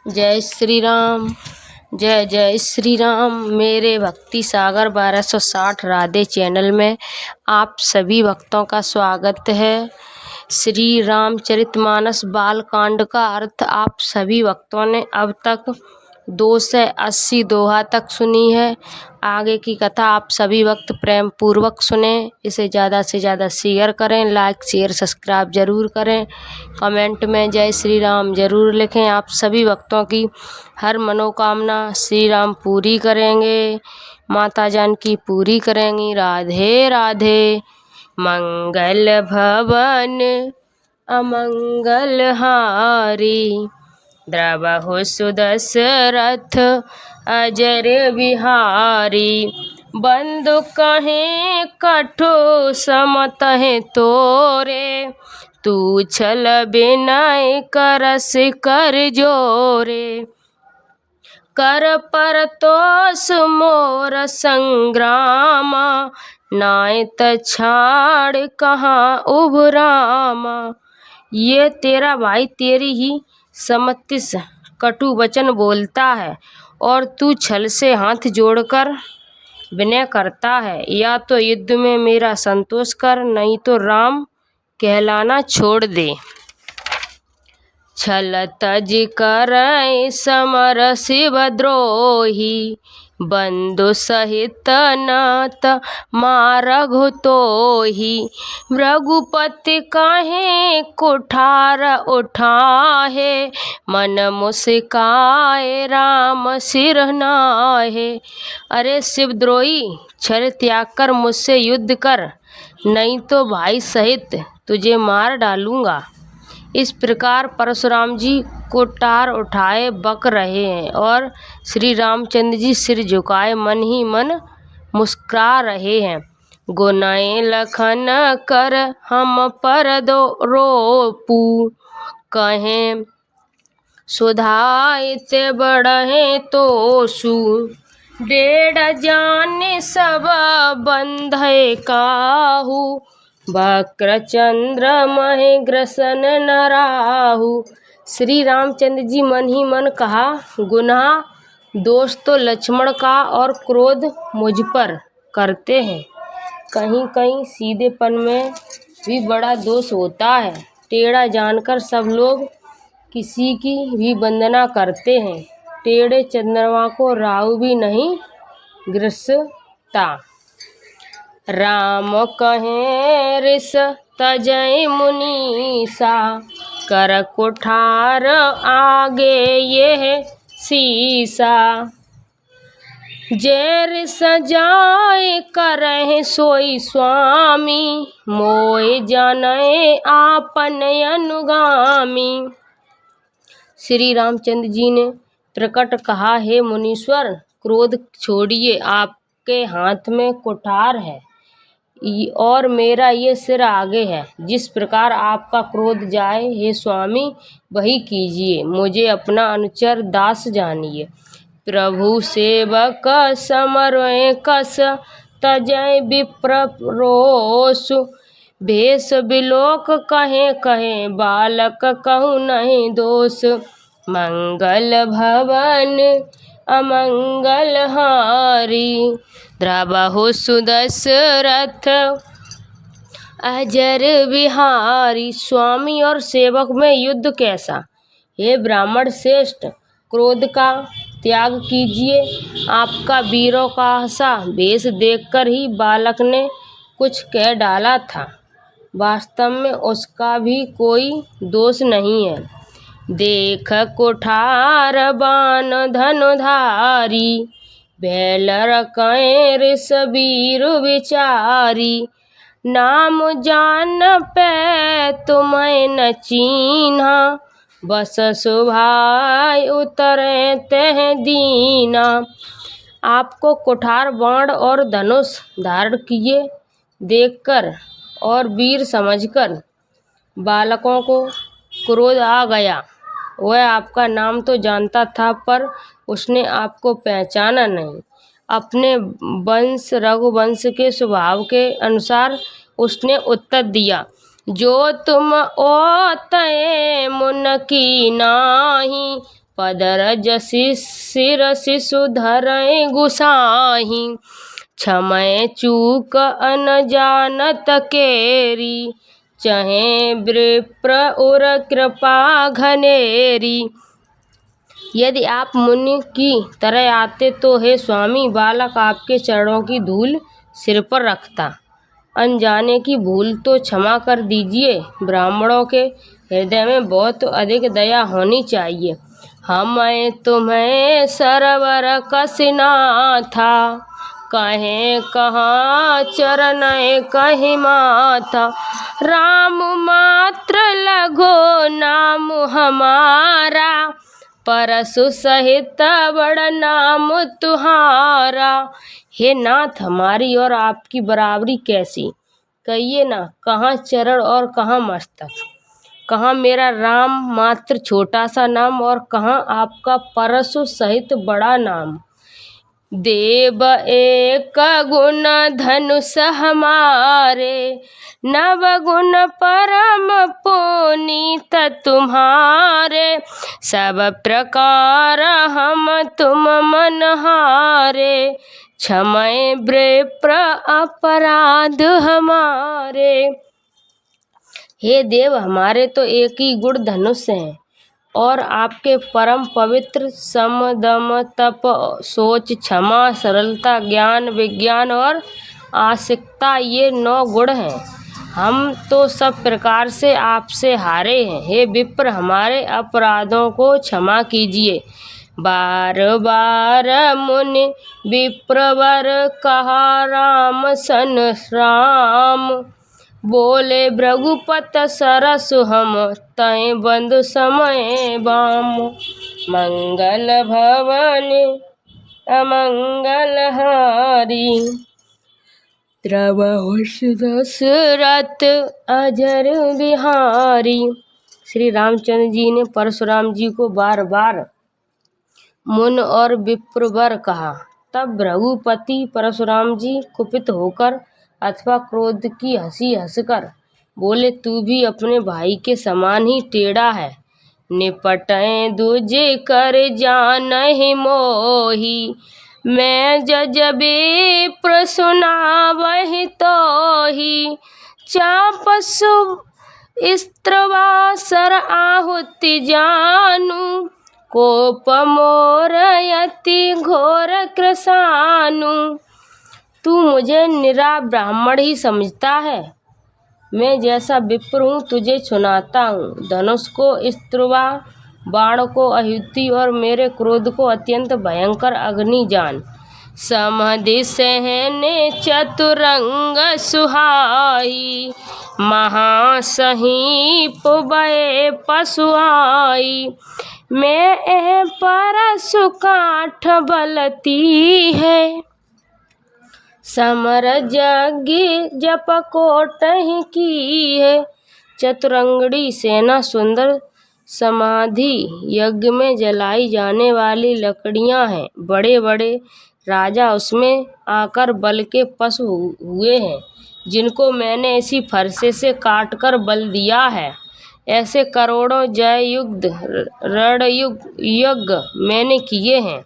जय श्री राम। जय जय श्री राम। मेरे भक्ति सागर 1260 राधे चैनल में आप सभी भक्तों का स्वागत है। श्री रामचरितमानस बालकांड का अर्थ आप सभी भक्तों ने अब तक 2 से 80 दोहा तक सुनी है। आगे की कथा आप सभी वक्त प्रेम पूर्वक सुने। इसे ज़्यादा से ज़्यादा शेयर करें, लाइक शेयर सब्सक्राइब जरूर करें। कमेंट में जय श्री राम जरूर लिखें। आप सभी भक्तों की हर मनोकामना श्री राम पूरी करेंगे, माता जानकी पूरी करेंगी। राधे राधे। मंगल भवन अमंगल हारी, द्रवहु सुदशरथ अजर बिहारी। बंधु कहें कठो समतहि तोरे, तू छल बिनय करस कर जोरे। कर परतोष मोर संग्रामा, नायत छाड़ कहाँ उभरामा। ये तेरा भाई तेरी ही सम्मति से कटु वचन बोलता है और तू छल से हाथ जोड़कर विनय करता है। या तो युद्ध में मेरा संतोष कर, नहीं तो राम कहलाना छोड़ दे। छल तज करय समर शिवद्रोही, बंधु सहित नाथ मारघु तोही। रघुपति काहे कुठार उठाहे, मन मुस्काए राम सिर नाहे। अरे शिवद्रोही, छल त्याग कर मुझसे युद्ध कर, नहीं तो भाई सहित तुझे मार डालूंगा। इस प्रकार परशुराम जी कुठार उठाए बक रहे हैं और श्री रामचंद्र जी सिर झुकाए मन ही मन मुस्कुरा रहे हैं। गुनाए लखन कर हम पर दो रोपू, कहें सुधाइते बढ़े तोसु। डेढ़ जाने सब बंधे काहू, वक्रचंद्र महे ग्रसन न राहु। श्री रामचंद्र जी मन ही मन कहा, गुनाह दोष तो लक्ष्मण का और क्रोध मुझ पर करते हैं। कहीं कहीं सीधेपन में भी बड़ा दोष होता है। टेढ़ा जानकर सब लोग किसी की भी वंदना करते हैं। टेढ़े चंद्रमा को राहु भी नहीं ग्रसता। राम कहें ऋष तजय मुनीसा, कर कुठार आगे ये सीसा। जय ऋष जाय करहि सोई स्वामी, मोय जानय आपन अनुगामी। श्री रामचंद्र जी ने प्रकट कहा, हे मुनीश्वर, क्रोध छोड़िए, आपके हाथ में कुठार है और मेरा ये सिर आगे है। जिस प्रकार आपका क्रोध जाए हे स्वामी वही कीजिए, मुझे अपना अनुचर दास जानिए। प्रभु सेवक समरोय कस, तजय विप्र रोषु। भेष बिलोक कहे कहे, बालक कहूँ नहीं दोष। मंगल भवन अमंगल हारी, द्रवहु सुदशरथ अजर बिहारी। स्वामी और सेवक में युद्ध कैसा। हे ब्राह्मण श्रेष्ठ, क्रोध का त्याग कीजिए। आपका वीरों का सा वेश देखकर ही बालक ने कुछ कह डाला था। वास्तव में उसका भी कोई दोष नहीं है। देख कुठार बाण धनुधारी, भेलर कहें ऋष वीर विचारी। नाम जान पे तुम्हें न चीन्हा, बस सुभाय उतरे तह दीना। आपको कुठार बाण और धनुष धारण किए देखकर और वीर समझकर बालकों को क्रोध आ गया। वह आपका नाम तो जानता था पर उसने आपको पहचाना नहीं। अपने वंश रघुवंश के स्वभाव के अनुसार उसने उत्तर दिया, जो तुम ओतए मुन की नाही, पदरजसि सिरसि सुधरइ गुसाहि, क्षमय चूक अन जानत केरी, चहे विप्र उर कृपा घनेरी। यदि आप मुनि की तरह आते तो हे स्वामी, बालक आपके चरणों की धूल सिर पर रखता। अनजाने की भूल तो क्षमा कर दीजिए। ब्राह्मणों के हृदय में बहुत अधिक दया होनी चाहिए। हमें तुम्हें सरवर कसना था, कहें कहाँ चरण कहीं माथा। राम मात्र लगो नाम हमारा, परसु सहित बड़ नाम तुम्हारा। हे नाथ, हमारी और आपकी बराबरी कैसी, कहिए ना, कहाँ चरण और कहाँ मस्तक, कहाँ मेरा राम मात्र छोटा सा नाम और कहाँ आपका परसु सहित बड़ा नाम। देव एक गुण धनुष हमारे, नव गुण परम पुनीत तुम्हारे। सब प्रकार हम तुम मन हारे, क्षमय विप्र अपराध हमारे। हे देव, हमारे तो एक ही गुण धनुष हैं और आपके परम पवित्र सम दम तप सोच क्षमा सरलता ज्ञान विज्ञान और आस्तिकता, ये 9 गुण हैं। हम तो सब प्रकार से आपसे हारे हैं। हे विप्र, हमारे अपराधों को क्षमा कीजिए। बार बार मुनि विप्रवर कहा, राम सन राम। बोले भृगुपत सरसु हम, तय बंधु समय बाम। मंगल भवन अमंगल हारी, द्रवहु दशरथ अजर बिहारी। श्री रामचंद्र जी ने परशुराम जी को बार बार मुन और विप्रवर कहा। तब भृगुपति परशुराम जी कुपित होकर अथवा क्रोध की हंसी हंसकर बोले, तू भी अपने भाई के समान ही टेढ़ा है। निपटय दूजे कर जानहि मोही, मैं जजबे प्रसुनावहि तोहि। चापसु स्त्रवासर आहुति जानू, कोप मोर यति घोर कृशानु। तू मुझे निरा ब्राह्मण ही समझता है। मैं जैसा विप्र हूँ तुझे सुनाता हूँ। धनुष को स्त्रवा, बाण को आहुति और मेरे क्रोध को अत्यंत भयंकर अग्नि जान। समधि सहने चतुरंग सुहाई, महासहीप भय पशुआई। मैं एह परसु काठ बलती है, समर यज्ञ जप कोटहि की है। चतुरंगड़ी सेना सुंदर समाधि यज्ञ में जलाई जाने वाली लकड़ियां हैं। बड़े बड़े राजा उसमें आकर बल के पशु हुए हैं, जिनको मैंने इसी फरसे से काटकर बल दिया है। ऐसे करोड़ों जय युद्ध रण यज्ञ मैंने किए हैं।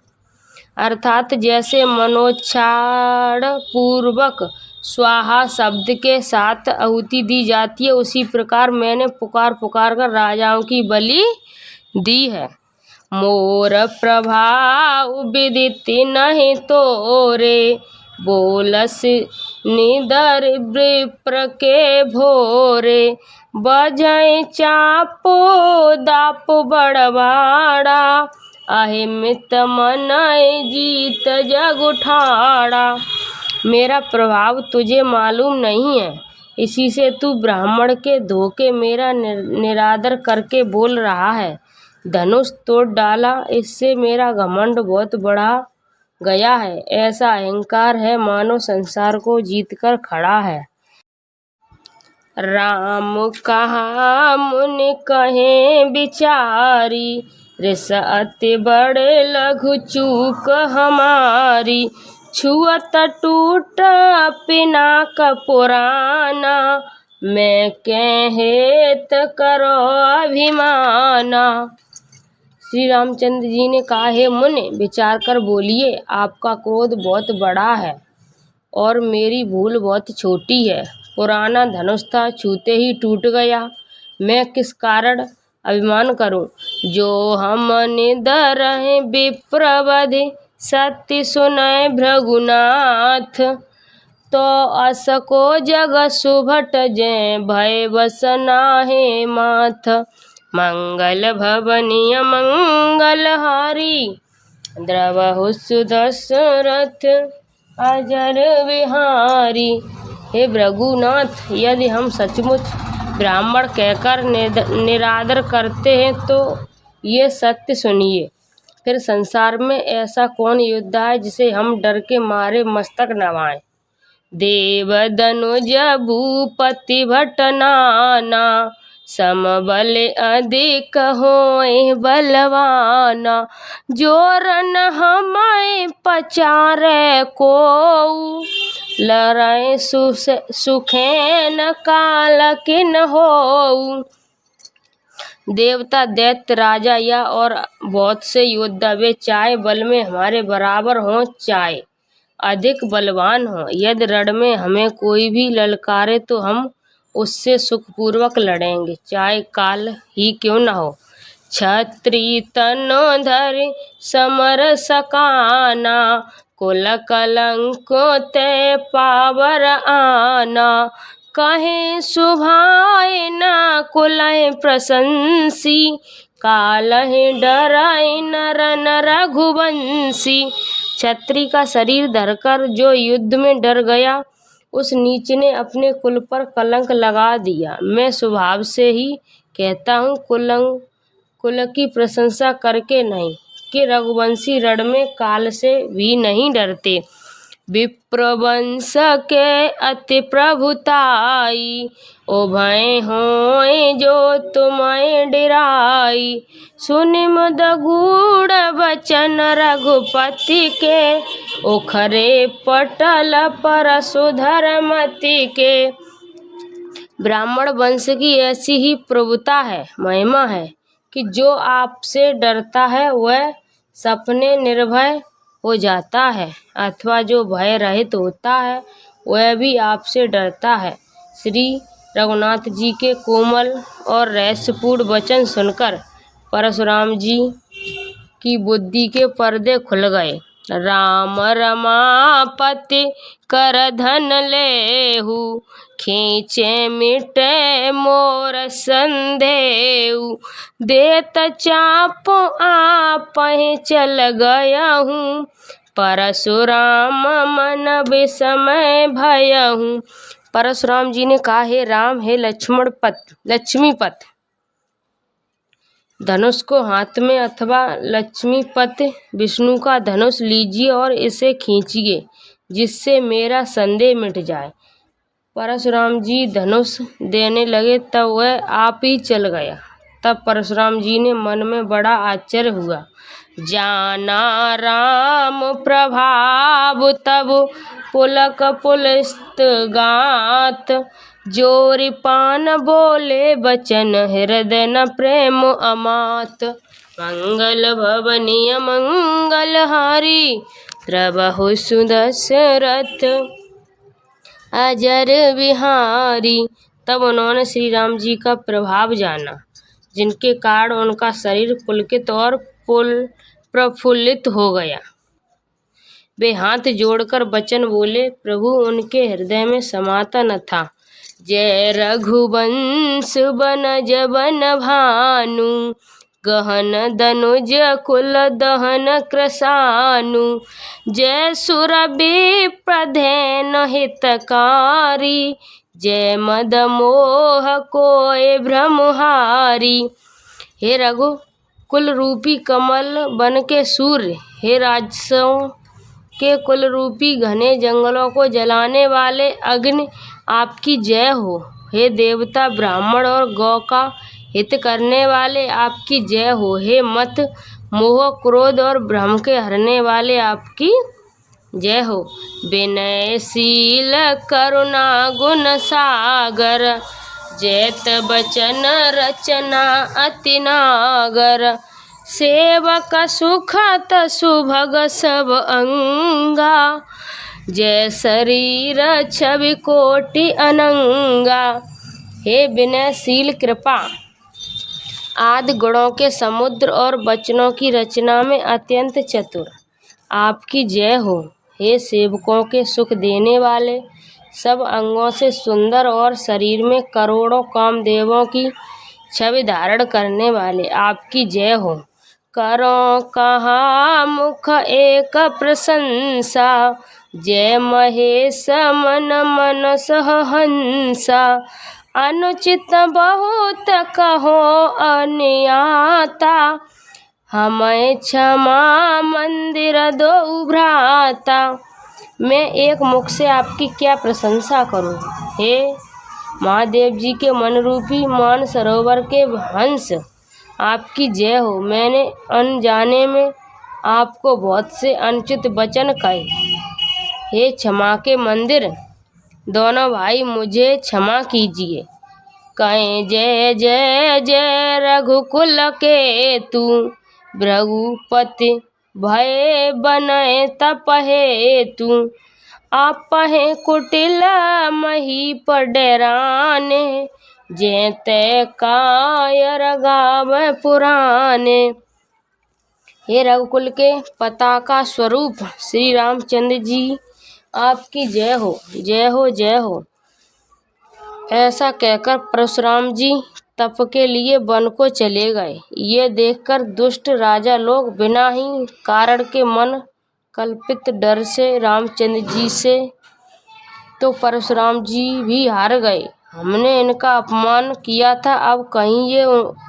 अर्थात जैसे मनोच्छाड़ पूर्वक स्वाहा शब्द के साथ आहुति दी जाती है, उसी प्रकार मैंने पुकार पुकार कर राजाओं की बलि दी है। मोर प्रभाव विदित नहीं तोरे, बोलस निदर विप्र के भोरे। बजय चापो दापो बड़वाड़ा, अहिमित मनय जीत जग उठाड़ा। मेरा प्रभाव तुझे मालूम नहीं है, इसी से तू ब्राह्मण के धोखे मेरा निरादर करके बोल रहा है। धनुष तोड़ डाला, इससे मेरा घमंड बहुत बढ़ा गया है। ऐसा अहंकार है मानो संसार को जीतकर खड़ा है। राम कहा मुनि कहे बिचारी, रिस अति बड़े लघु चूक हमारी। छुअत टूट पिनाक पुराना, मैं कहेत करो अभिमाना। श्री रामचंद्र जी ने कहा, हे मुनि, विचार कर बोलिए, आपका क्रोध बहुत बड़ा है और मेरी भूल बहुत छोटी है। पुराना धनुष था, छूते ही टूट गया, मैं किस कारण अभिमान करूं। जो हम निदर हैं विप्रवधि, सत्य सुनय भृगुनाथ। तो असको जग सुभट जय, भय बस नाहे माथ। मंगल भवनीय मंगल हारी, द्रवहु सुदशरथ अजर विहारी। हे भृगुनाथ, यदि हम सचमुच ब्राह्मण कहकर निरादर करते हैं तो ये सत्य सुनिए। फिर संसार में ऐसा कौन योद्धा है जिसे हम डर के मारे मस्तक नवाएं। देव दनुज भूपति भट नाना, समबल अधिक होए बलवाना। जोर न हमारे पचारे को, लड़ाई सुखेन काल किन हो। देवता, दैत्य, राजा या और बहुत से योद्धा, वे चाहे बल में हमारे बराबर हों चाहे अधिक बलवान हों, यदि रण में हमें कोई भी ललकारे तो हम उससे सुखपूर्वक लड़ेंगे, चाहे काल ही क्यों न हो। छत्री तनो धरि समर सकाना, कुल कलंक ते पावर आना। कहे सुभाए न कुलय प्रशंसी, कालहि डराए नर रघुवंशी। छत्री का शरीर धरकर जो युद्ध में डर गया, उस नीच ने अपने कुल पर कलंक लगा दिया। मैं स्वभाव से ही कहता हूँ, कुल की प्रशंसा करके नहीं, कि रघुवंशी रण में काल से भी नहीं डरते। विप्रवंश के अति प्रभुताई, ओ भय होए जो तुम्हें डिराई। सुनि मुद गूढ़ वचन रघुपति के, ओखरे पटल पर सुधरमति के। ब्राह्मण वंश की ऐसी ही प्रभुता है, महिमा है कि जो आपसे डरता है वह सपने निर्भय हो जाता है, अथवा जो भय रहित होता है वह भी आपसे डरता है। श्री रघुनाथ जी के कोमल और रहस्यपूर्ण वचन सुनकर परशुराम जी की बुद्धि के पर्दे खुल गए। राम रमापति कर धन लेहु, खींचे मिटे मोर संदेहु। देत चाप आपहि चल गया हूँ, परशुराम मन विस्मय भयहु। परशुराम जी ने कहा, हे राम, हे लक्ष्मीपत, धनुष को हाथ में अथवा लक्ष्मीपति विष्णु का धनुष लीजिए और इसे खींचिए, जिससे मेरा संदेह मिट जाए। परशुराम जी धनुष देने लगे तब वह आप ही चल गया। तब परशुराम जी ने मन में बड़ा आश्चर्य हुआ। जाना राम प्रभाव तब पुलक पुलस्त गात, जोरि पान बोले बचन हृदय न प्रेम अमात। मंगल भवनीय मंगल हारी, द्रवहु सुदशरथ अजर विहारी। तब उन्होंने श्री राम जी का प्रभाव जाना, जिनके कारण उनका शरीर पुलकित और प्रफुल्लित हो गया। वे हाथ जोड़कर वचन बोले, प्रभु उनके हृदय में समाता न था। जय रघुवंश बनज बन भानु, गहन दनुज कुल दहन कृशानु। जय सुरभि प्रधेन हितकारी, जय मद मोह कोय भ्रमहारी। हे रघु कुल रूपी कमल बन के सूर्य, हे राजसों के कुल रूपी घने जंगलों को जलाने वाले अग्नि, आपकी जय हो। हे देवता, ब्राह्मण और गौ का हित करने वाले, आपकी जय हो। हे मत, मोह, क्रोध और भ्रम के हरने वाले, आपकी जय हो। विनयशील करुणा गुण सागर, जैत बचन रचना अति नागर। सेवक सुखत सुभग सब अंगा, जय शरीर छवि कोटि अनंगा। हे विनयशील कृपा आदि गुणों के समुद्र और वचनों की रचना में अत्यंत चतुर, आपकी जय हो। हे सेवकों के सुख देने वाले, सब अंगों से सुंदर और शरीर में करोड़ों कामदेवों की छवि धारण करने वाले, आपकी जय हो। करो कहा मुख एक प्रशंसा, जय महेश मन मनस हंसा। अनुचित बहुत कहो अनियाता, हमें क्षमा मंदिर दो भ्राता। मैं एक मुख से आपकी क्या प्रशंसा करूं। हे महादेव जी के मन रूपी मान सरोवर के हंस, आपकी जय हो। मैंने अनजाने में आपको बहुत से अनुचित वचन कहे। हे क्षमा के मंदिर दोनों भाई, मुझे क्षमा कीजिए। कहें जय जय जय रघुकुल के तू, भृगुपति भय बनय तपहे तू। आपहे कुटिल महीप डेराने, जय तय कायर गावै पुराने। हे रघुकुल के पताका स्वरूप श्री रामचंद्र जी, आपकी जय हो, जय हो, जय हो। ऐसा कहकर परशुराम जी तप के लिए वन को चले गए। ये देखकर दुष्ट राजा लोग बिना ही कारण के मन कल्पित डर से रामचंद्र जी से तो परशुराम जी भी हार गए। हमने इनका अपमान किया था, अब कहीं ये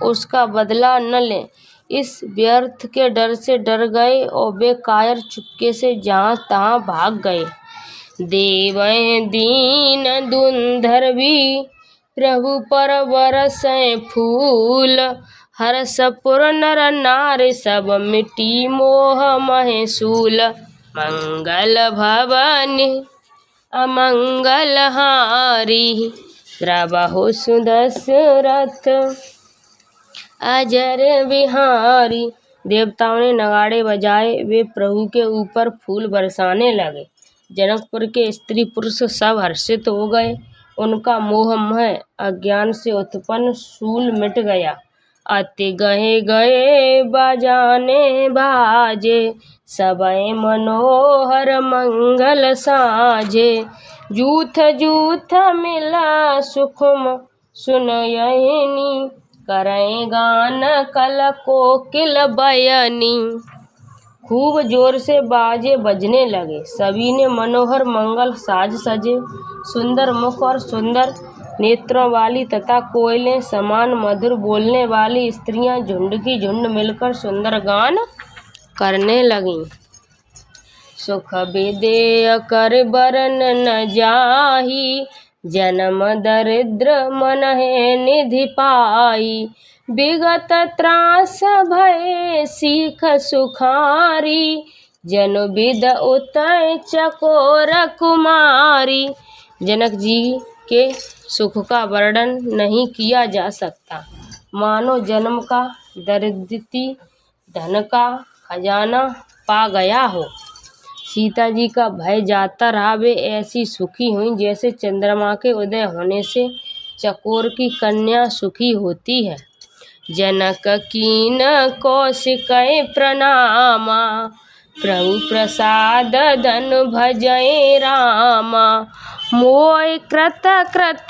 उसका बदला न लें, इस व्यर्थ के डर से डर गए और वे कायर चुपके से जहाँ तहाँ भाग गए। देवै दीन दुंधर भी, प्रभु पर बरसै फूल। हरसपुर नर नारी सब मिटी मोह महे शूल। मंगल भवनि अमंगल हारी, द्रवहु सुदशरथ अजर बिहारी। देवताओं ने नगाड़े बजाए, वे प्रभु के ऊपर फूल बरसाने लगे। जनकपुर के स्त्री पुरुष सब हर्षित हो गए, उनका मोहमय अज्ञान से उत्पन्न शूल मिट गया। अति गहे गए बजाने बाजे, सबय मनोहर मंगल साजे। जूथ जूथ मिला सुखम सुनयनी, करें गान कल कोकिल बयनी। खूब जोर से बाजे बजने लगे, सभी ने मनोहर मंगल साज सजे। सुंदर मुख और सुंदर नेत्रों वाली तथा कोयले समान मधुर बोलने वाली स्त्रियां झुंड की झुंड मिलकर सुंदर गान करने लगीं। सुख विदेय कर बरन न जाही, जन्म दरिद्र मन है निधि पाई। विगत त्रास भय सीख सुखारी, जनु विद उतय चकोर कुमारी। जनक जी के सुख का वर्णन नहीं किया जा सकता, मानो जन्म का दरिद्रती धन का खजाना पा गया हो। सीता जी का भय जाता रहा, वे ऐसी सुखी हुई जैसे चंद्रमा के उदय होने से चकोर की कन्या सुखी होती है। जनक कीन कौशिकै प्रणामा, प्रभु प्रसाद धन भजै रामा। मोय कृत कृत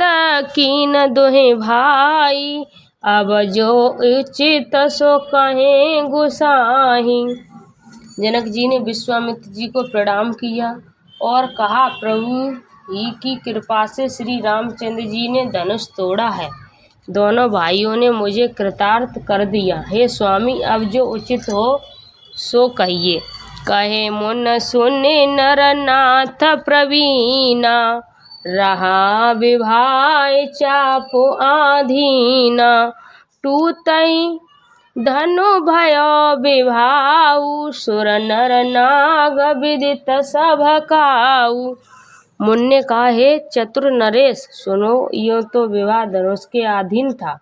कीन दुहि भाई, अब जो उचित सो कहें गुसाही। जनक जी ने विश्वामित्र जी को प्रणाम किया और कहा, प्रभु ही की कृपा से श्री रामचंद्र जी ने धनुष तोड़ा है, दोनों भाइयों ने मुझे कृतार्थ कर दिया। हे स्वामी, अब जो उचित हो सो कहिए। कहे मुन सुने नर नाथ प्रवीणा, रहा विभाय चापो आधीना। टूटई धनु भयो विभाऊ, सुर नर नाग विदित सभ काऊ। मुन ने कहा, हे चतुर नरेश सुनो, यो तो विवाह धनुष के अधीन था,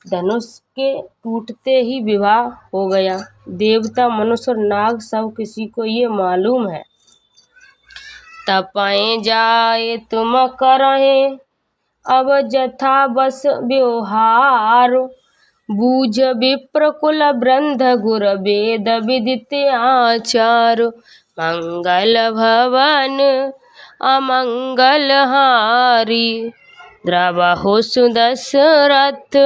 धनुष के टूटते ही विवाह हो गया। देवता, मनुष्य और नाग सब किसी को ये मालूम है। तपाएं जाए तुम करहे अब जथा बस व्यवहार, बूझ विप्र कुल ब्रंद गुर वेद विदित आचार, मंगल भवन अमंगल हारी, द्रवहु सुदशरथ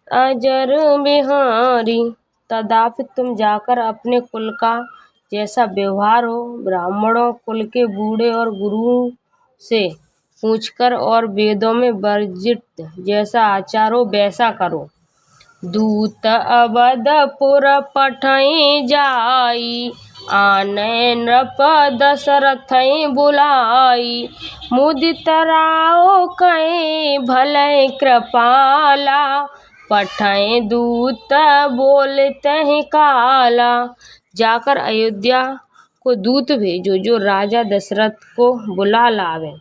अजर बिहारी। तदापि तुम जाकर अपने कुल का जैसा व्यवहार हो ब्राह्मणों कुल के बूढ़े और गुरुओं से पूछकर और वेदों में वर्जित जैसा आचार हो वैसा करो। दूत अवधपुर पठई जाई, आने नृप दशरथ बुलाई, मुदित राव कहीं भले कृपाला, पठई दूत बोलते काला। जाकर अयोध्या को दूत भेजो जो राजा दशरथ को बुला लावे।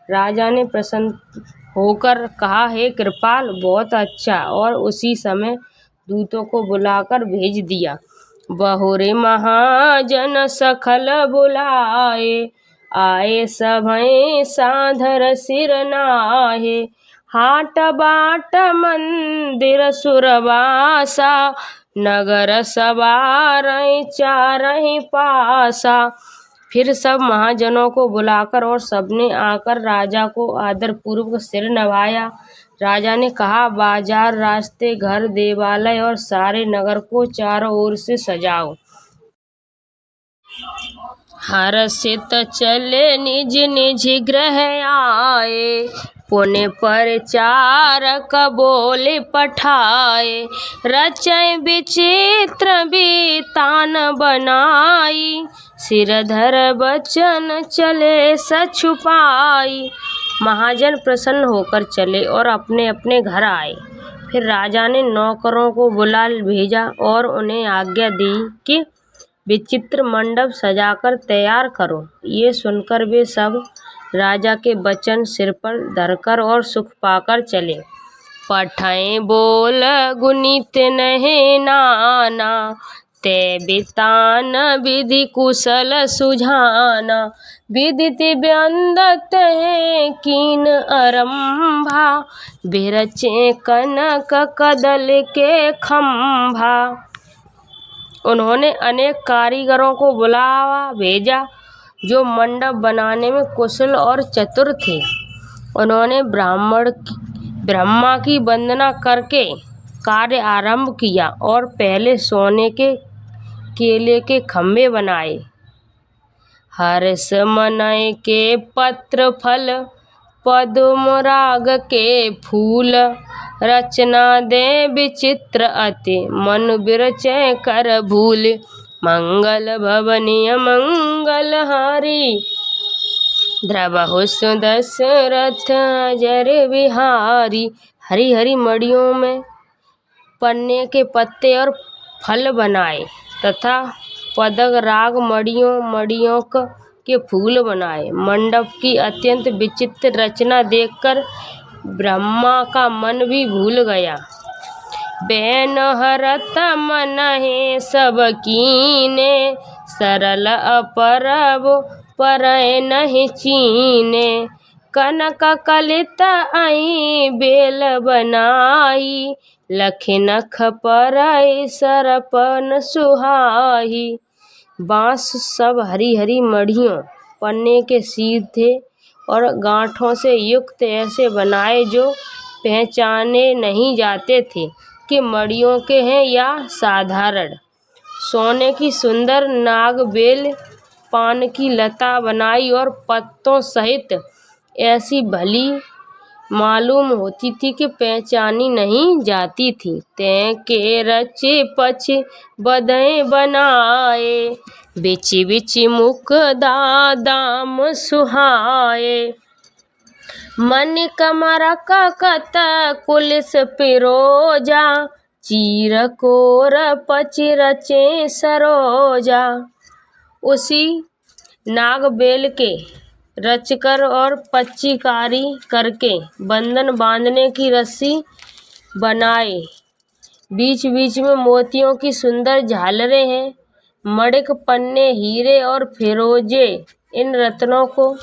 राजा ने प्रसन्न होकर कहा, हे कृपाल, बहुत अच्छा। और उसी समय दूतों को बुलाकर भेज दिया। बहुरे महाजन सखल बुलाए, आए सभै साधर सिर नाहे, हाट बाट मंदिर सुरवासा, नगर सवार चारहि पासा। फिर सब महाजनों को बुलाकर और सबने आकर राजा को आदर पूर्वक सिर नवाया। राजा ने कहा, बाजार, रास्ते, घर, देवालय और सारे नगर को चारों ओर से सजाओ। हर्षित चले निज निज गृह आए, पुण्य परचारक बोले पठाए, रचय विचित्र बितान बनाई, सिरधर बचन चले सछुपाई। महाजन प्रसन्न होकर चले और अपने अपने घर आए। फिर राजा ने नौकरों को बुला भेजा और उन्हें आज्ञा दी कि विचित्र मंडप सजाकर तैयार करो। ये सुनकर वे सब राजा के वचन सिर पर धरकर और सुख पाकर चले। पठय बोल गुनीत नहे नाना, ते बितान विधि कुशल सुझाना, विदित व्यंदत है कीन अरंभा, बिरचे कनक कदल के खंभा। उन्होंने अनेक कारीगरों को बुलावा भेजा जो मंडप बनाने में कुशल और चतुर थे। उन्होंने ब्रह्मा की वंदना करके कार्य आरंभ किया और पहले सोने के केले के खंभे बनाए। हर्ष मनय के पत्र फल, पद्म राग के फूल, रचना दे विचित्र अति, मन बिरचै कर भूल, मंगल भवनीय मंगल हारी, द्रवहु सुदशरथ अजर बिहारी। हरी हरी मड़ियों में पन्ने के पत्ते और फल बनाए तथा पदक राग मड़ियों के फूल बनाए। मंडप की अत्यंत विचित्र रचना देखकर ब्रह्मा का मन भी भूल गया। बैन हरत मन है सब कीने, सरल अपरब परय नहीं चीने, कनक कलित आई बेल बनाई, लखि नख परय सरपन सुहाई। बांस सब हरी हरी मड़ियों, पन्ने के सीधे और गांठों से युक्त ऐसे बनाए जो पहचाने नहीं जाते थे कि मड़ियों के हैं या साधारण। सोने की सुंदर नागबेल पान की लता बनाई और पत्तों सहित ऐसी भली मालूम होती थी कि पहचानी नहीं जाती थी। तै के रचे पछ बदय बनाए, बिचि बिचि मुख दाम सुहाए, मन कमरक कत कुलिस पिरोजा, चीर कोर पचि रचे सरोजा। उसी नागबेल के रचकर और पच्चीकारी करके बंधन बांधने की रस्सी बनाए बीच बीच में मोतियों की सुंदर झालरें हैं। मणिक, पन्ने, हीरे और फिरोजे इन रत्नों को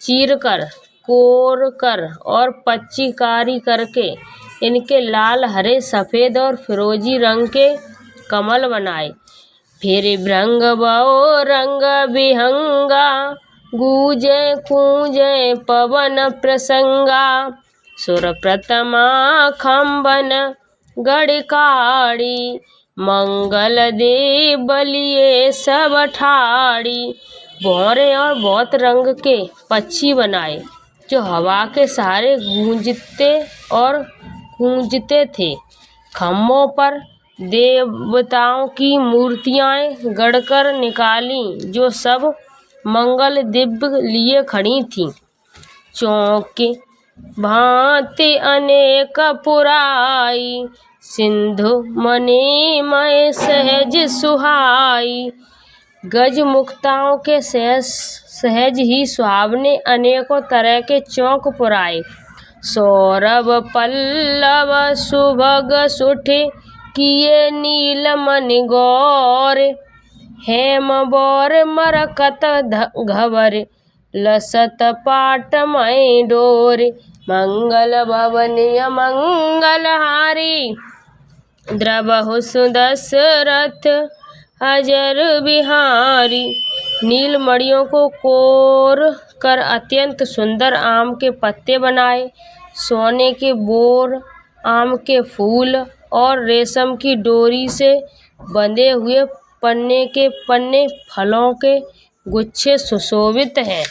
चीरकर, कोरकर और पच्चीकारी करके इनके लाल, हरे, सफेद और फिरोजी रंग के कमल बनाए। फिर भृंग बओ रंग बिहंगा, गूंजे कूंजे पवन प्रसंगा। सुर प्रतिमा खम्बन गढ़काड़ी, मंगल दे बलिए सब ठाड़ी। भौरे और बहुत रंग के पक्षी बनाए जो हवा के सहारे गूंजते और गूंजते थे। खम्भों पर देवताओं की मूर्तियां गढ़कर निकाली जो सब मंगल दिव्य लिए खड़ी थीं। चौके भांति अनेक पुराई, सिंधु मणि मय सहज सुहाई। गज मुक्ताओं के सहज ही सुहावने अनेकों तरह के चौक पुराए। सौरभ पल्लव सुभग सुठ किए नील मणि गौर। हेम बौर मरकत घबर, लसत पाटमय डोर। मंगल भवनीय मंगलहारी, द्रवहु सुदशरथ अजर बिहारी। नील मणियों को कोर कर अत्यंत सुंदर आम के पत्ते बनाए। सोने के बोर, आम के फूल और रेशम की डोरी से बंधे हुए पन्ने के पन्ने फलों के गुच्छे सुशोभित हैं।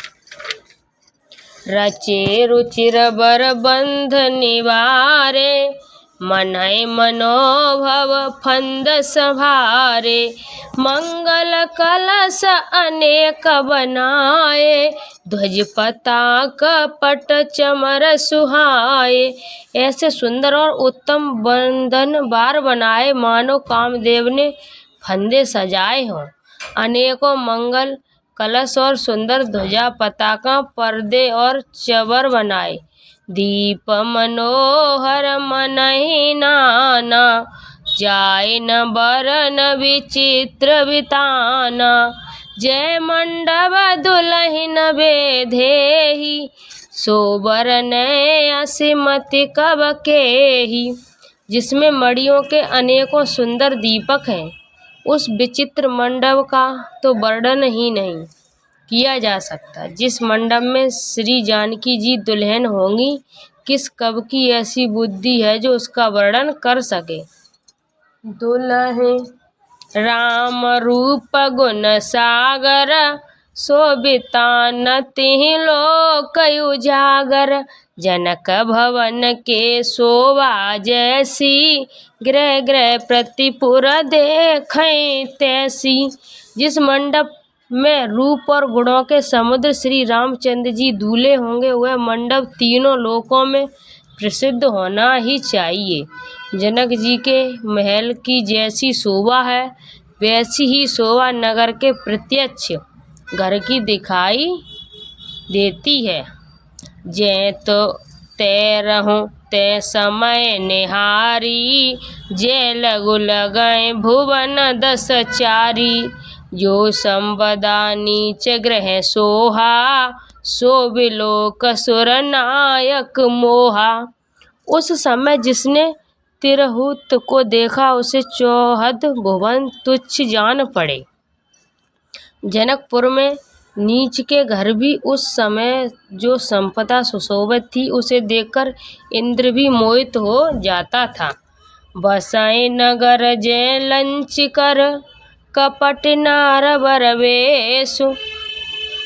रचे रुचिर बर बंध निवारे, मनय मनोभव फंद संभारे। मंगल कलश अनेक बनाए, ध्वज पताक पट चमर सुहाए। ऐसे सुंदर और उत्तम बंधन बार बनाए मानो कामदेव ने फंदे सजाए हों। अनेकों मंगल कलश और सुंदर ध्वजा, पताका, पर्दे और चबर बनाए। दीप मनोहर मनहि नाना, जाय न बरन विचित्र बिताना। जय मंडप दुलहिन बेधेहि, सोबर नय असिमति कब केहि। जिसमें मणियों के अनेकों सुंदर दीपक हैं, उस विचित्र मंडप का तो वर्णन ही नहीं किया जा सकता। जिस मंडप में श्री जानकी जी दुल्हन होंगी, किस कवि की ऐसी बुद्धि है जो उसका वर्णन कर सके। दुल्हन राम रूप गुण सागर, शोभिता न तिहि लोक उजागर। जनक भवन के शोभा जैसी, ग्रह ग्रह प्रतिपुर देखै तैसी। जिस मंडप में रूप और गुणों के समुद्र श्री रामचंद्र जी दूल्हे होंगे, वह मंडप तीनों लोकों में प्रसिद्ध होना ही चाहिए। जनक जी के महल की जैसी शोभा है, वैसी ही शोभा नगर के प्रत्यक्ष घर की दिखाई देती है। जै तो तै रहूं तै समय निहारी, जै लगु लगै भुवन दस चारी। जो संबदा नीच ग्रह सोहा, शोभि लोक सुर नायक मोहा। उस समय जिसने तिरहुत को देखा, उसे चौहद भुवन तुच्छ जान पड़े। जनकपुर में नीच के घर भी उस समय जो संपदा सुशोभित थी, उसे देखकर इंद्र भी मोहित हो जाता था। बसाए नगर जय लंच कर, कपट नार बर वेशु।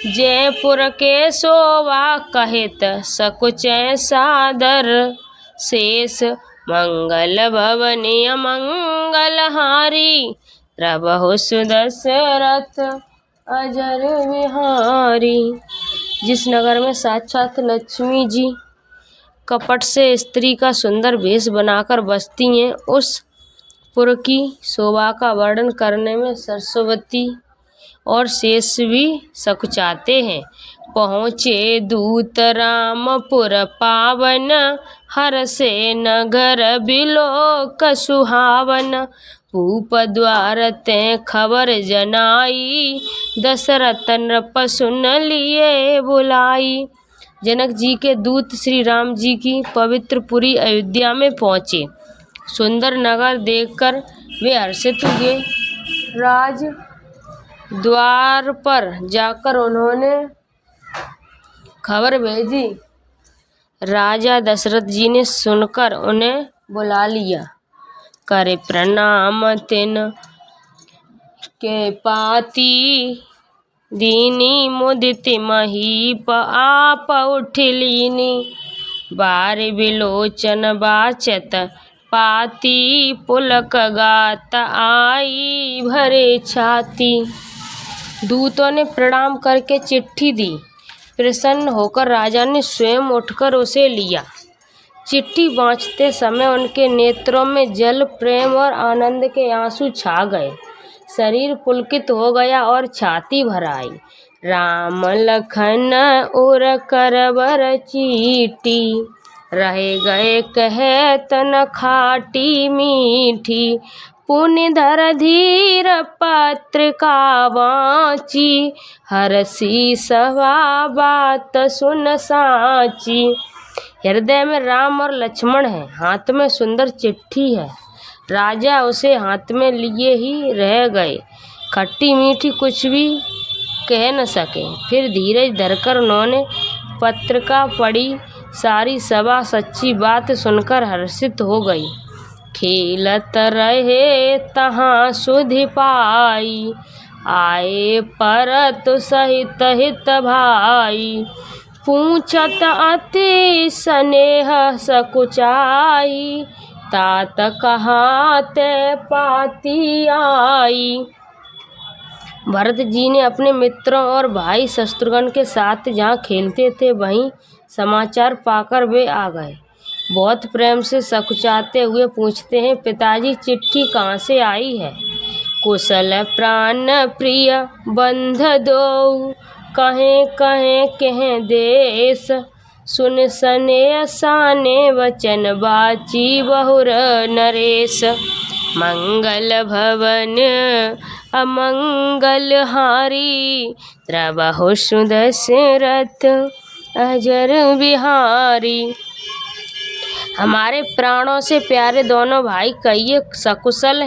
जयपुर के शोभा कहित सकुच सादर शेष। मंगल भवनीय मंगलहारी, प्रभु सुदशरथ अजर बिहारी। जिस नगर में साक्षात लक्ष्मी जी कपट से स्त्री का सुंदर वेश बनाकर बसती हैं, उस पुर की शोभा का वर्णन करने में सरस्वती और शेष भी सकुचाते हैं। पहुँचे दूत रामपुर पावन, हरसे नगर बिलोक सुहावन। भूप द्वार ते खबर जनाई, दशरथ नृप सुन लिए बुलाई। जनक जी के दूत श्री राम जी की पवित्र पुरी अयोध्या में पहुँचे। सुंदर नगर देखकर वे हर्षित हुए। राज द्वार पर जाकर उन्होंने खबर भेजी। राजा दशरथ जी ने सुनकर उन्हें बुला लिया। करे प्रणाम तिन के पाती, दीनी मुदिति महीप आप उठलीनी। बार बिलोचन बाचत पाती, पुलक गात आई भरे छाती। दूतों ने प्रणाम करके चिट्ठी दी। प्रसन्न होकर राजा ने स्वयं उठकर उसे लिया। चिट्ठी बाँचते समय उनके नेत्रों में जल, प्रेम और आनंद के आंसू छा गए। शरीर पुलकित हो गया और छाती भर आई। राम लखन उर करबर चीटी, रहे गए कहे तन खाटी मीठी। पुण्य धर धीर पत्रिका वाची, हरसी सवा बात सुन साची। हृदय में राम और लक्ष्मण है, हाथ में सुंदर चिट्ठी है। राजा उसे हाथ में लिए ही रह गए। खट्टी मीठी कुछ भी कह न सके। फिर धीरज धरकर उन्होंने पत्रिका पढ़ी। सारी सभा सच्ची बात सुनकर हर्षित हो गई। खेलत रहे तहाँ सुधि पाई, आए परत सहित हित भाई। पूछत अति स्नेह सकुचाई, तात कहाँ ते पाती आई। भरत जी ने अपने मित्रों और भाई शत्रुघ्न के साथ जहाँ खेलते थे वहीं समाचार पाकर वे आ गए। बहुत प्रेम से सकुचाते हुए पूछते हैं, पिताजी चिट्ठी कहाँ से आई है? कुशल प्राण प्रिय बंध दो, कहें कहें कहें देश। सुन सने साने वचन बाची बहुर नरेश। मंगल भवन अमंगल हारी, द्रवहु सुदशरथ अजर बिहारी। हमारे प्राणों से प्यारे दोनों भाई कहिए सकुशल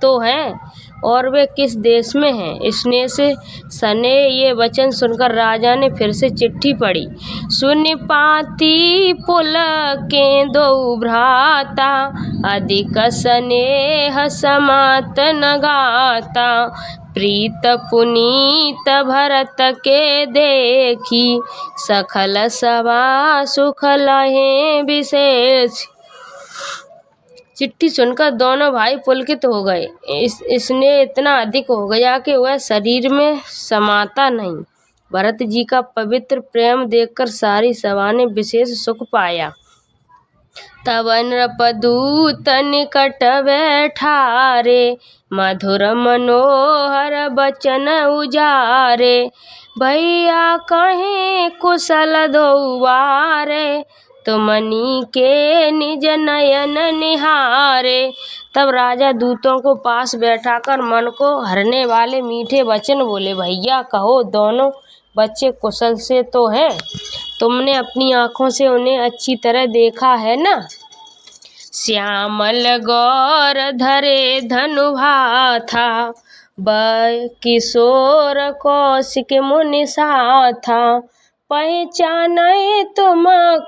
तो हैं और वे किस देश में हैं? स्नेह से सने ये वचन सुनकर राजा ने फिर से चिट्ठी पढ़ी। सुन पाती पुलकें दो भ्राता, अधिक स्नेह समात न गाता। प्रीत पुनीत भरत के देखी, सखल सभा सुख लहे विशेष। चिट्ठी सुनकर दोनों भाई पुलकित हो गए। इसने इतना अधिक हो गया कि वह शरीर में समाता नहीं। भरत जी का पवित्र प्रेम देखकर सारी सभा ने विशेष सुख पाया। तब नृपदूत निकट बैठारे, मधुर मनोहर बचन उजारे। भैया कहें कुशल दोबारे, तुमनी के निज नयन निहारे। तब राजा दूतों को पास बैठाकर मन को हरने वाले मीठे वचन बोले। भैया कहो, दोनों बच्चे कुशल से तो हैं? तुमने अपनी आँखों से उन्हें अच्छी तरह देखा है ना? श्यामल गौर धरे धनुभा था, किशोर कौशिक मुनि साथा। पहचाने तुम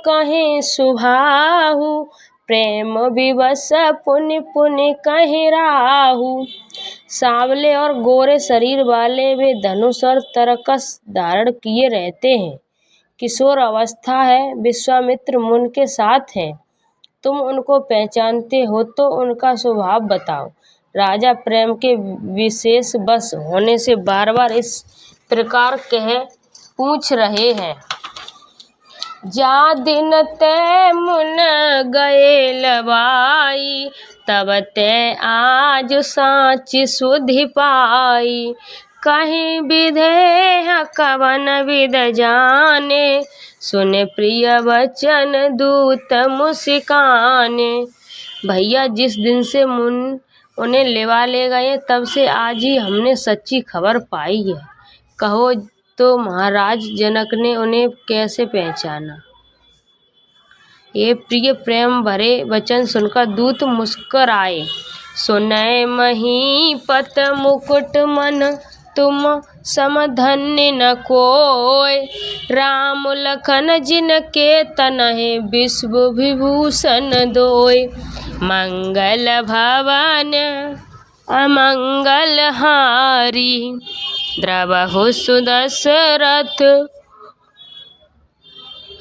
कहें सुभाहु, प्रेम विवश पुनि पुनि कहीं राहु। सांवले और गोरे शरीर वाले वे धनुष और तरकस धारण किए रहते हैं। किशोर अवस्था है, विश्वामित्र मुनि के साथ है। तुम उनको पहचानते हो तो उनका स्वभाव बताओ। राजा प्रेम के विशेष बस होने से बार बार इस प्रकार पूछ रहे हैं। जा दिन ते मुन गए लबाई, तब ते आज साँच सुधि पाई। कहीं विधेह कवन विध जाने, सुने प्रिय वचन दूत मुस्काने। भैया जिस दिन से उन्हें लेवा ले गए तब से आज ही हमने सच्ची खबर पाई है। कहो तो महाराज जनक ने उन्हें कैसे पहचाना। ये प्रिय प्रेम भरे वचन सुनकर दूत मुस्कुराए। सुनय महीपत मुकुट मन तुम समधन्य न कोय, राम लखन जिनके तनहि विश्व विभूषण दोय। मंगल भवन अमंगल हारी, द्रवहु सुदशरथ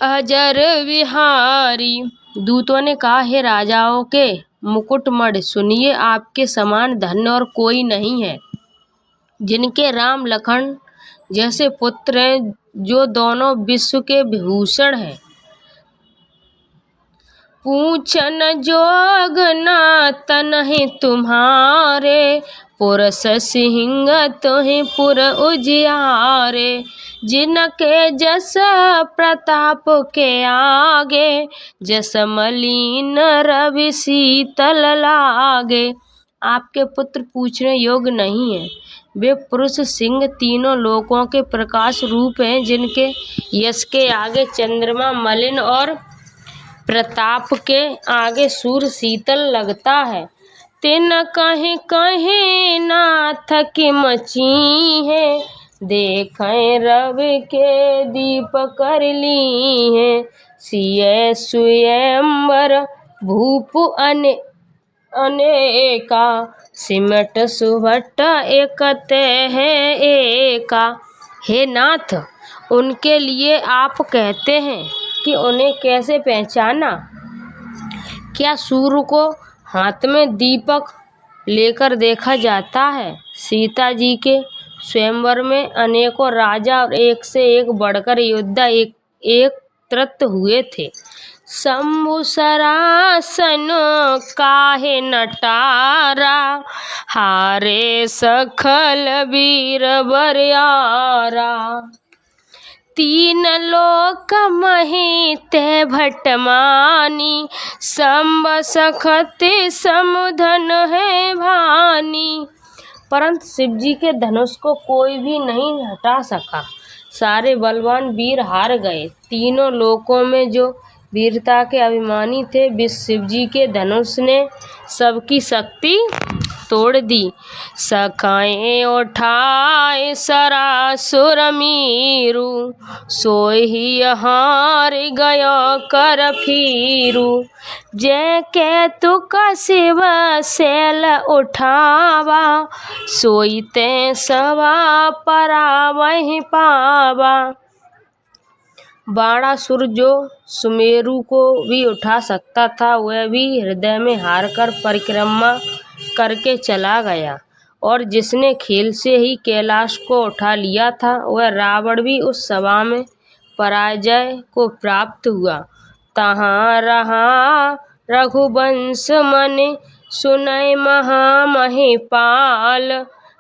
अजर विहारी। दूतों ने कहा, हे राजाओं के मुकुटमणि, सुनिए, आपके समान धन्य और कोई नहीं है, जिनके राम लखन जैसे पुत्र हैं, जो दोनों विश्व के विभूषण हैं। पूछन जोग न तनहि तुम्हारे, पुरस सिंह तुहि पुर उजियारे। जिनके जस प्रताप के आगे, जस मलिन रवि शीतल लागे। आपके पुत्र पूछने योग्य नहीं है, वे पुरुष सिंह तीनों लोकों के प्रकाश रूप हैं, जिनके यश के आगे चंद्रमा मलिन और प्रताप के आगे सूर्य शीतल लगता है। तिन कहीं कहीं नाथ की मची है, देखें रवि के दीप कर ली है। सिय स्वयंवर भूप अनेका, सिमट सुभट एकते है एका। हे नाथ, उनके लिए आप कहते हैं कि उन्हें कैसे पहचाना। क्या सूर्य को हाथ में दीपक लेकर देखा जाता है। सीता जी के स्वयंवर में अनेकों राजा और एक से एक बढ़कर योद्धा एकत्रित हुए थे। शंभु सरासन काहे नटारा, हारे सखल वीर बरियारा। तीन लोक मही ते भटमानी, शंभ सखते समुधन है भानी। परंतु शिव जी के धनुष को कोई भी नहीं हटा सका। सारे बलवान वीर हार गए। तीनों लोकों में जो वीरता के अभिमानी थे, विश्व शिव जी के धनुष ने सबकी शक्ति तोड़ दी। सखाए उठाए सरासुर मीरू, सोही हार गयो कर फिरू। जय केतु का शिव शैल उठावा, सोईते सवा परावहि पावा। बाणासुर जो सुमेरु को भी उठा सकता था, वह भी हृदय में हार कर परिक्रमा करके चला गया। और जिसने खेल से ही कैलाश को उठा लिया था, वह रावण भी उस सभा में पराजय को प्राप्त हुआ। तहाँ रहा रघुवंश मन, सुनय महामहिपाल।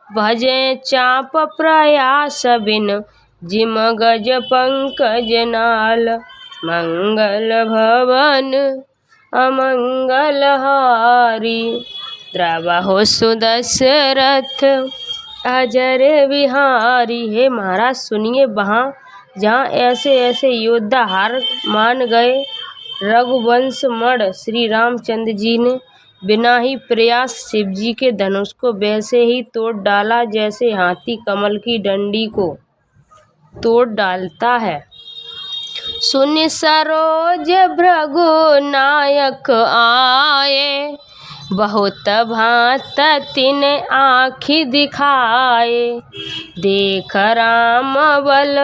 भजे चाप प्रयास बिन, जिम गज पंकज नाल। मंगल भवन अमंगल हारी, द्रवहु सुदशरथ अजर विहारी। हे महाराज सुनिए, वहाँ जहाँ ऐसे ऐसे योद्धा हार मान गए, रघुवंश मण श्री रामचंद्र जी ने बिना ही प्रयास शिव जी के धनुष को वैसे ही तोड़ डाला, जैसे हाथी कमल की डंडी को तोड़ डालता है। सुनि सरोज भृगु नायक आए, बहुत भांत तिन आँखि दिखाए। देख राम बल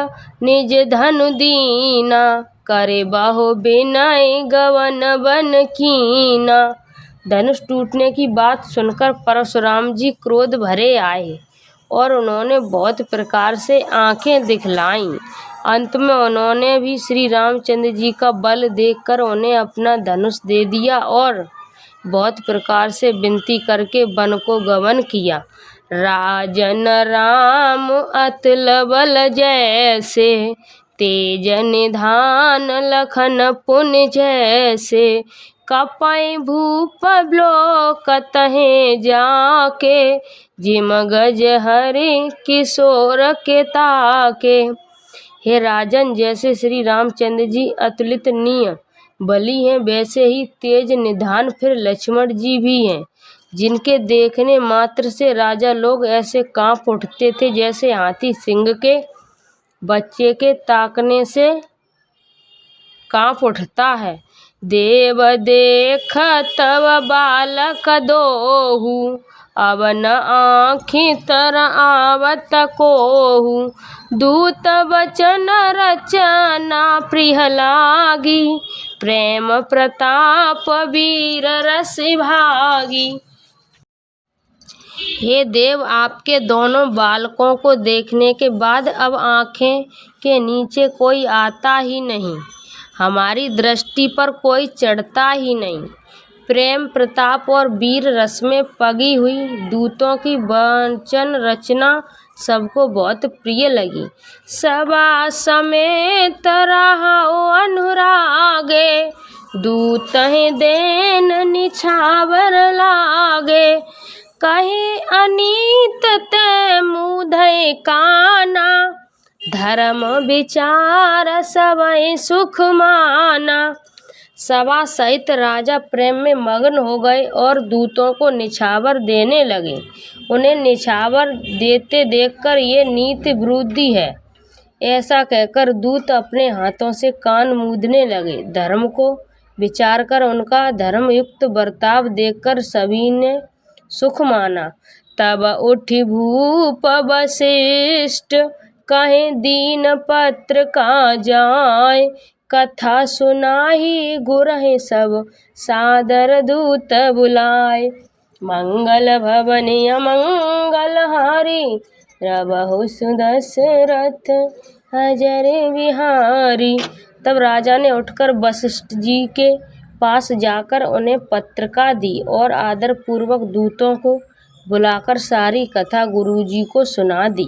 निज धनु दीना, करे बहु बिनय गवन बन कीना। धनुष टूटने की बात सुनकर परशुराम जी क्रोध भरे आए और उन्होंने बहुत प्रकार से आंखें दिखलाईं। अंत में उन्होंने भी श्री रामचंद्र जी का बल देखकर उन्हें अपना धनुष दे दिया और बहुत प्रकार से विनती करके वन को गमन किया। राजन राम अतुल बल जैसे, तेज निधान लखन पुनि जैसे, कपै भूप ब्लोकतहि जाके, जिम गज हरि किशोर के ताके। हे राजन, जैसे श्री रामचंद्र जी अतुलनीय बली हैं, वैसे ही तेज निधान फिर लक्ष्मण जी भी हैं, जिनके देखने मात्र से राजा लोग ऐसे कांप उठते थे जैसे हाथी सिंह के बच्चे के ताकने से कांप उठता है। देव देख तब बालक दोहु, अब न आँखि तर आवत कोहु, दूत वचन रचना प्रिय लागी, प्रेम प्रताप वीर रस भागी। हे देव, आपके दोनों बालकों को देखने के बाद अब आँखें के नीचे कोई आता ही नहीं, हमारी दृष्टि पर कोई चढ़ता ही नहीं। प्रेम प्रताप और वीर रस में पगी हुई दूतों की वचन रचना सबको बहुत प्रिय लगी। सभा समेत रहो अनुरागे, दूत देन निछावर लागे, कहे अनीत ते मुधै काना, धर्म विचार सबई सुख माना। सभा सहित राजा प्रेम में मग्न हो गए और दूतों को निछावर देने लगे। उन्हें निछावर देते देखकर ये नीति विरुद्ध है, ऐसा कहकर दूत अपने हाथों से कान मूंदने लगे। धर्म को विचार कर उनका धर्मयुक्त बर्ताव देखकर सभी ने सुख माना। तब उठी भूप वशिष्ठ, कहे दीन पत्र का जाय, कथा सुनाही गुरहि सब सादर दूत बुलाए। मंगल भवन अमंगल हारी, रबहु सुदशरथ अजर बिहारी। तब राजा ने उठकर वशिष्ठ जी के पास जाकर उन्हें पत्रिका दी और आदर पूर्वक दूतों को बुलाकर सारी कथा गुरुजी को सुना दी।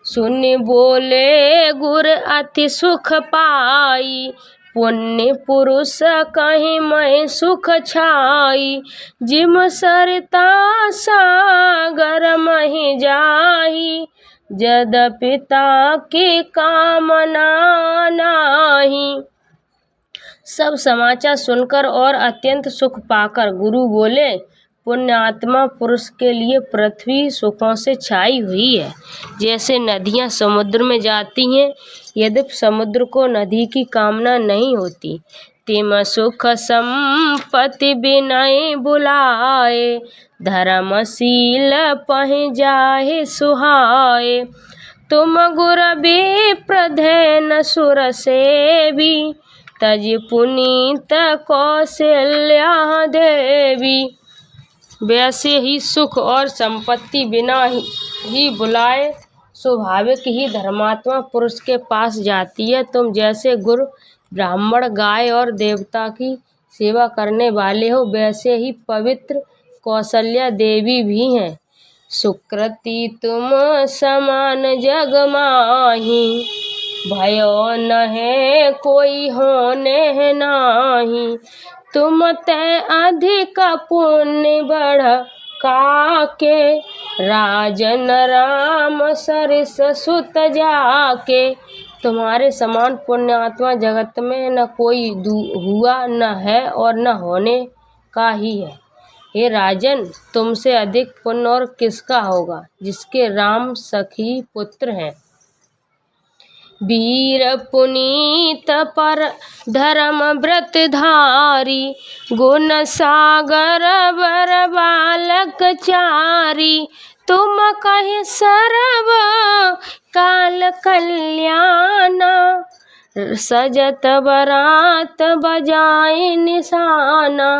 सुनि बोले गुर अति सुख पाई, पुण्य पुरुष कहीं मैं सुख छाई, जिम सरता सागर महि जाही, जद पिता की कामना नाही। सब समाचार सुनकर और अत्यंत सुख पाकर गुरु बोले, पुण्यात्मा पुरुष के लिए पृथ्वी सुखों से छाई हुई है, जैसे नदियाँ समुद्र में जाती हैं, यद्यपि समुद्र को नदी की कामना नहीं होती। तिम सुख संपत्ति बिनय बुलाए, धर्मशील पहि जाहि सुहाए, तुम गुर विप्र धैन सुर सेवी, तज पुनीत कौशल्या देवी। वैसे ही सुख और संपत्ति बिना ही बुलाए स्वाभाविक ही धर्मात्मा पुरुष के पास जाती है। तुम जैसे गुरु ब्राह्मण गाय और देवता की सेवा करने वाले हो, वैसे ही पवित्र कौशल्या देवी भी हैं। सुकृति तुम समान जग माही, भयो न है कोई होने नाही, तुम ते अधिक पुण्य बढ़ काके, राजन राम सरिस सुत जाके। तुम्हारे समान पुण्यात्मा जगत में न कोई हुआ न है और न होने का ही है। हे राजन, तुमसे अधिक पुण्य और किसका होगा, जिसके राम सखी पुत्र हैं। वीर पुनीत पर धर्म व्रत धारी, गुण सागर वर बालक चारी, तुम कहे सर्व काल कल्याणा, सजत बरात बजाए निशाना।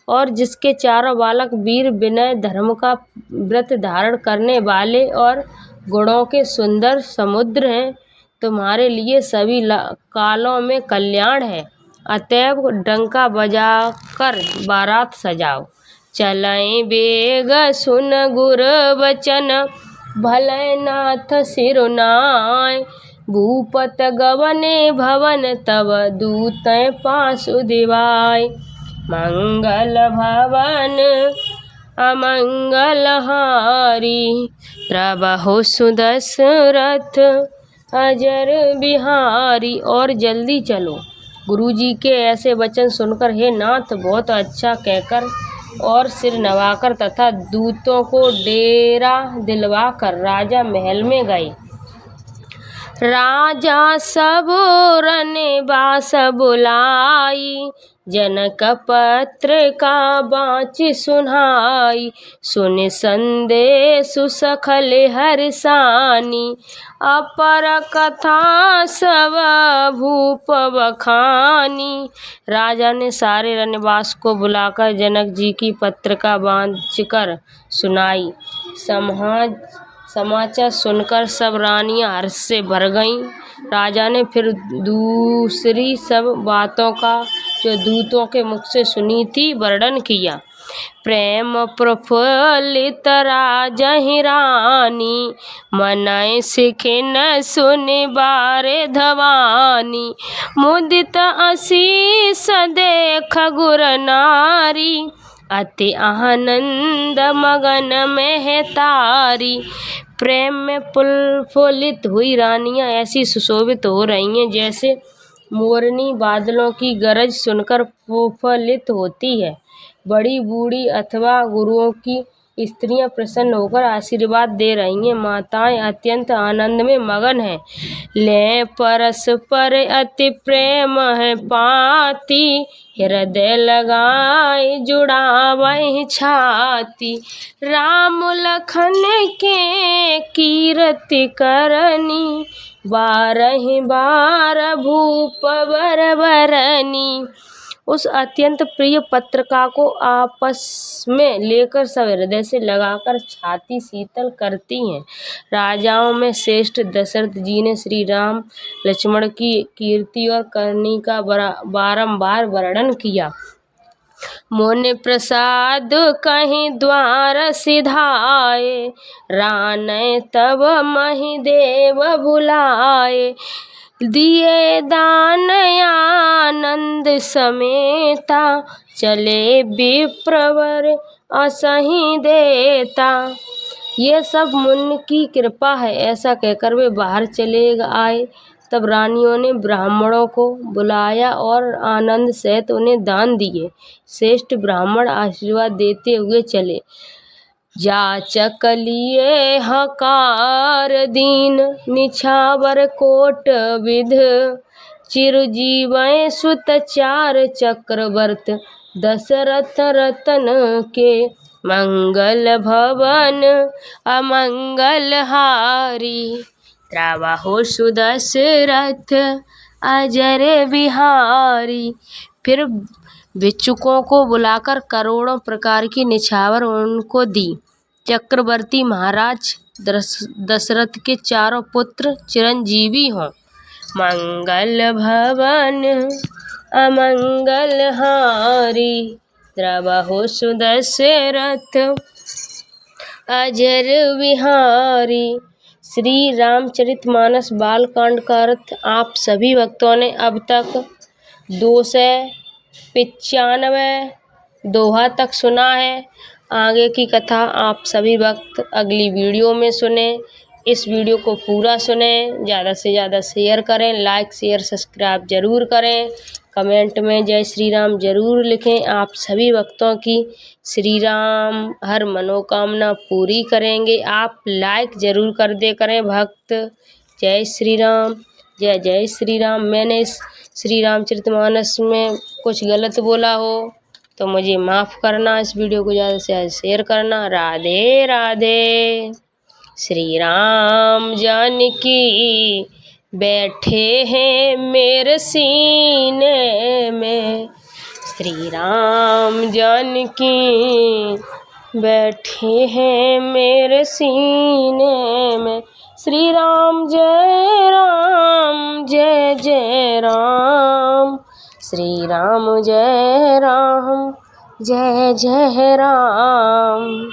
और जिसके चारों बालक वीर विनय धर्म का व्रत धारण करने वाले और गुणों के सुंदर समुद्र हैं, तुम्हारे लिए सभी कालों में कल्याण है। अतएव डंका बजाकर बारात सजाओ, चलय बेग सुन गुर बचन, भलै नाथ सिरुनाय। भूपत गवने भवन तब दूतय पासु दिवाय। मंगल भवन अमंगल हारी, प्रभु सुदशरथ अजर बिहारी। और जल्दी चलो। गुरुजी के ऐसे वचन सुनकर हे नाथ बहुत अच्छा कहकर और सिर नवाकर तथा दूतों को डेरा दिलवाकर राजा महल में गए। राजा सब रने बास बुलाई, जनक पत्र का बाँच सुनाई। सुन संदेश सखल हर्षानी, अपर कथा सब भूप बखानी। राजा ने सारे रनवास को बुलाकर जनक जी की पत्र का बाँच कर सुनाई। समाचार सुनकर सब रानियां हर्ष से भर गईं। राजा ने फिर दूसरी सब बातों का जो दूतों के मुख से सुनी थी वर्णन किया। प्रेम प्रफुल्लित राजहि रानी, मनय सिखे न सुनि बारे धवानी। मुदित असीस देख गुर नारी, अति आनंद मगन में तारी। प्रेम में प्रफुल्लित हुई रानियां ऐसी सुशोभित हो रही हैं जैसे मोरनी बादलों की गरज सुनकर प्रफुल्लित होती है। बड़ी बूढ़ी अथवा गुरुओं की स्त्रियां प्रसन्न होकर आशीर्वाद दे रही हैं। माताएं अत्यंत आनंद में मगन हैं। ले परस्पर अति प्रेम है पाती, हृदय लगाए जुड़ावहि छाती। राम लखन के कीर्ति करनी, बारहि बार भूप बर बरनी। उस अत्यंत प्रिय पत्रिका को आपस में लेकर सब हृदय से लगाकर छाती शीतल करती हैं। राजाओं में श्रेष्ठ दशरथ जी ने श्री राम लक्ष्मण की कीर्ति और करनी का बारंबार वर्णन किया। मोने प्रसाद कहीं द्वार सिधाए, रानय तब मही देव बुलाए। दिए दान आनंद समेता, चले विप्रवर असही देता। ये सब मुनि की कृपा है, ऐसा कहकर वे बाहर चले आए। तब रानियों ने ब्राह्मणों को बुलाया और आनंद सहित उन्हें दान दिए। श्रेष्ठ ब्राह्मण आशीर्वाद देते हुए चले। जाचक लिए हकार दीन, निछावर कोट विध। चिरजीवय सुत चार चक्रवर्त, दशरथ रतन के। मंगल भवन अमंगल हारी, त्रावहु सुदशरथ अजर बिहारी। फिर भिक्षुकों को बुलाकर करोड़ों प्रकार की निछावर उनको दी। चक्रवर्ती महाराज दशरथ के चारों पुत्र चिरंजीवी हों। मंगल भवन अमंगल हारी, त्रावहु सुदशरथ अजर बिहारी। श्री रामचरितमानस बालकांड का अर्थ आप सभी भक्तों ने अब तक 295 दोहा तक सुना है। आगे की कथा आप सभी भक्त अगली वीडियो में सुने। इस वीडियो को पूरा सुने, ज़्यादा से ज़्यादा शेयर करें, लाइक शेयर सब्सक्राइब जरूर करें। कमेंट में जय श्री राम जरूर लिखें। आप सभी भक्तों की श्री राम हर मनोकामना पूरी करेंगे। आप लाइक जरूर कर दे करें भक्त। जय श्री राम, जय जय श्री राम। मैंने इस श्री रामचरितमानस में कुछ गलत बोला हो तो मुझे माफ़ करना। इस वीडियो को ज़्यादा से ज़्यादा शेयर करना। राधे राधे। श्री राम जानकी बैठे हैं मेरे सीने में, श्री राम जानकी बैठे हैं मेरे सीने में। श्री राम जय जय राम, श्री राम जय राम जय जय राम।